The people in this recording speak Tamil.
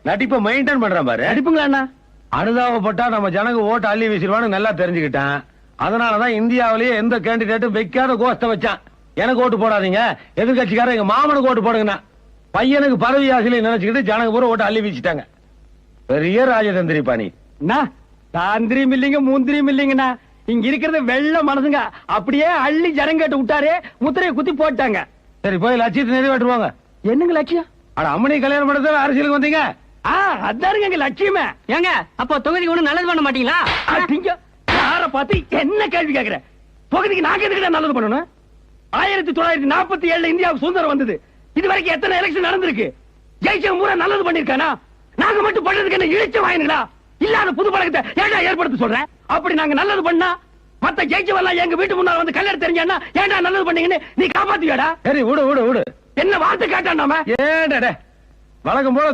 நடிப்பை மெயின்டைன் பண்றான் பாரு. நடிப்புங்களா அண்ணா? அனுதாபப்பட்டா நம்ம ஜனங்க ஓட்டு அள்ளி வீசிடுவான்னு நல்லா தெரிஞ்சுக்கிட்டான். அதனாலதான் இந்தியாவிலேயே எந்த கேண்டிடேட்டும் வைக்காத கோஷ்ட வச்சான். எனக்கு ஓட்டு போடாதீங்க, எதிர்கட்சிக்காரன் எங்க மாமனுக்கு ஓட்டு போடுங்கண்ணா. பையனுக்கு பதவி ஆசையில நினைச்சுக்கிட்டு ஜனங்க பூரா ஓட்டு அள்ளி வீசிட்டாங்க. பெரிய ராஜதந்திரி பாணி. தாந்திரியும் இல்லைங்க, மூந்திரியும் இல்லைங்கண்ணா. இங்க இருக்கிறது வெள்ள மனசுங்க. அப்படியே அள்ளி ஜனங்கட்டு விட்டாரு, முத்திரையை குத்தி போட்டாங்க. சரி, போய் லட்சியத்தை நிறைவேற்றுவாங்க. என்னங்க லட்சியம்? அட, அம்மனி கல்யாணம் பண்ணது அரசியலுக்கு வந்தீங்க. அதாருங்க எங்க லட்சியமே. ஏங்க அப்போ தொகுதிக்கு ஒண்ணு நல்லது பண்ண மாட்டீங்களா? யார பார்த்து என்ன கேள்வி கேக்குற? தொகுதிக்கு நாங்க எதுக்கு நல்லது பண்ணணும்? 1947 இந்தியாவுக்கு சுதந்திரம் வந்தது. இது வரைக்கும் எத்தனை எலெக்ஷன் நடந்திருக்கு? ஜெயிச்சவங்க பூரா நல்லது பண்ணிருக்கானா? நாங்க மட்டும் பண்றதுக்கு என்ன இழிச்ச வாயினுங்களா? இல்லாத புது பழக்கத்தை ஏன்டா ஏற்படுத்த சொல்றேன்? அப்படி நாங்க நல்லது பண்ணா மத்த ஜெயிச்சவெல்லாம் எங்க வீட்டு முன்னால வந்து கல்யாணம் தெரிஞ்சானா ஏன்டா நல்லது பண்ணீங்கன்னு நீ காப்பாத்துவியாடா? சரி, விடு விடு விடு. என்ன வார்த்தை கேட்டான் நாம? ஏன்டா வழக்கம் போல